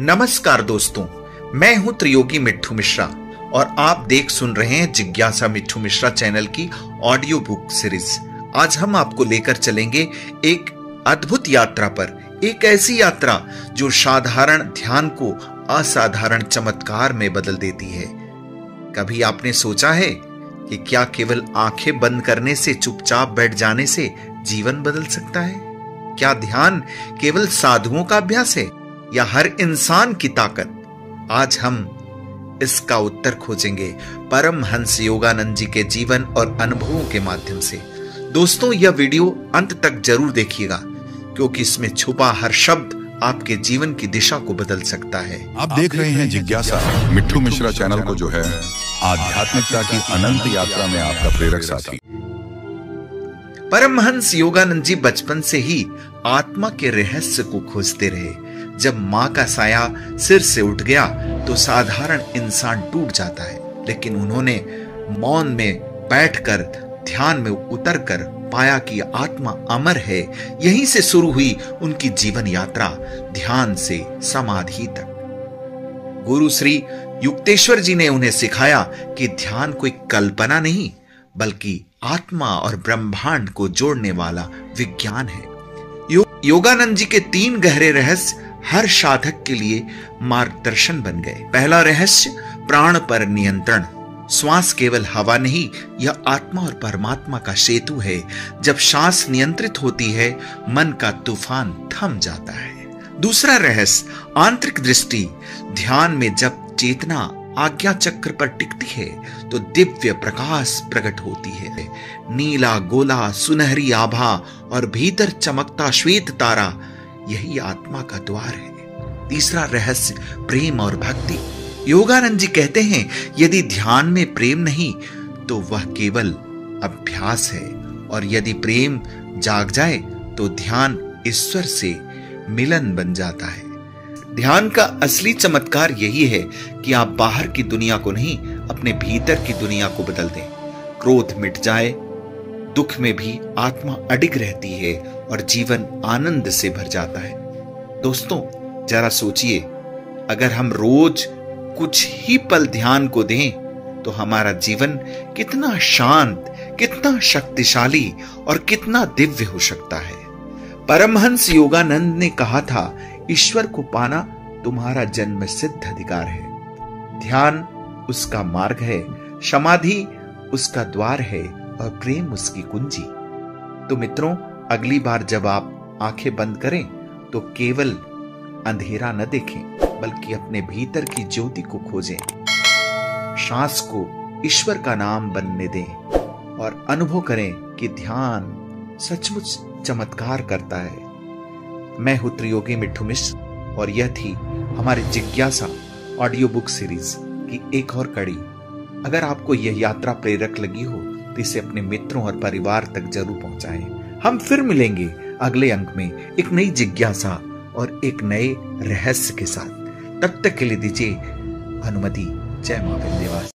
नमस्कार दोस्तों, मैं हूं त्रियोगी मिट्ठू मिश्रा और आप सुन रहे हैं जिज्ञासा मिट्ठू मिश्रा चैनल की ऑडियो बुक सीरीज। आज हम आपको लेकर चलेंगे एक अद्भुत यात्रा पर, एक ऐसी यात्रा जो साधारण ध्यान को असाधारण चमत्कार में बदल देती है। कभी आपने सोचा है कि क्या केवल आंखें बंद करने से, चुपचाप बैठ जाने से जीवन बदल सकता है? क्या ध्यान केवल साधुओं का अभ्यास है या हर इंसान की ताकत? आज हम इसका उत्तर खोजेंगे परमहंस योगानंद जी के जीवन और अनुभवों के माध्यम से। दोस्तों, यह वीडियो अंत तक जरूर देखिएगा क्योंकि इसमें छुपा हर शब्द आपके जीवन की दिशा को बदल सकता है। आप देख रहे हैं जिज्ञासा मिट्ठू मिश्रा चैनल को, जो है आध्यात्मिकता की अनंत यात्रा में आपका प्रेरक साथी। परमहंस योगानंद जी बचपन से ही आत्मा के रहस्य को खोजते रहे। जब मां का साया सिर से उठ गया तो साधारण इंसान टूट जाता है, लेकिन उन्होंने मौन में बैठकर ध्यान में उतरकर पाया कि आत्मा अमर है। यहीं से शुरू हुई उनकी जीवन यात्रा, ध्यान से समाधि तक। गुरु श्री युक्तेश्वर जी ने उन्हें सिखाया कि ध्यान कोई कल्पना नहीं बल्कि आत्मा और ब्रह्मांड को जोड़ने वाला विज्ञान है। योगानंद जी के 3 गहरे रहस्य हर साधक के लिए मार्गदर्शन बन गए। पहला रहस्य, प्राण पर नियंत्रण। श्वास केवल हवा नहीं, यह आत्मा और परमात्मा का सेतु है। जब सांस नियंत्रित होती है, मन का तूफान थम जाता है। दूसरा रहस्य, आंतरिक दृष्टि। ध्यान में जब चेतना आज्ञा चक्र पर टिकती है तो दिव्य प्रकाश प्रकट होती है। नीला गोला, सुनहरी आभा और भीतर चमकता श्वेत तारा, यही आत्मा का द्वार है। तीसरा रहस्य, प्रेम और भक्ति। योगानंद जी कहते हैं, यदि ध्यान में प्रेम नहीं तो वह केवल अभ्यास है, और यदि प्रेम जाग जाए तो ध्यान ईश्वर से मिलन बन जाता है। ध्यान का असली चमत्कार यही है कि आप बाहर की दुनिया को नहीं, अपने भीतर की दुनिया को बदल दें। क्रोध मिट जाए, दुख में भी आत्मा अडिग रहती है और जीवन आनंद से भर जाता है। दोस्तों, जरा सोचिए, अगर हम रोज कुछ ही पल ध्यान को दें तो हमारा जीवन कितना शांत, कितना शक्तिशाली और कितना दिव्य हो सकता है। परमहंस योगानंद ने कहा था, ईश्वर को पाना तुम्हारा जन्म सिद्ध अधिकार है। ध्यान उसका मार्ग है, समाधि उसका द्वार है और प्रेम उसकी कुंजी। तो मित्रों, अगली बार जब आप आंखें बंद करें तो केवल अंधेरा न देखें बल्कि अपने भीतर की ज्योति को खोजें। सांस को ईश्वर का नाम बनने दें और अनुभव करें कि ध्यान सचमुच चमत्कार करता है। मैं हूं त्रियोगी मिट्ठू मिश्र और यह थी हमारी जिज्ञासा ऑडियो बुक सीरीज की एक और कड़ी। अगर आपको यह यात्रा प्रेरक लगी हो तो इसे अपने मित्रों और परिवार तक जरूर पहुंचाएं। हम फिर मिलेंगे अगले अंक में एक नई जिज्ञासा और एक नए रहस्य के साथ। तब तक के लिए दीजिए अनुमति। जय मां विंध्यवासिनी।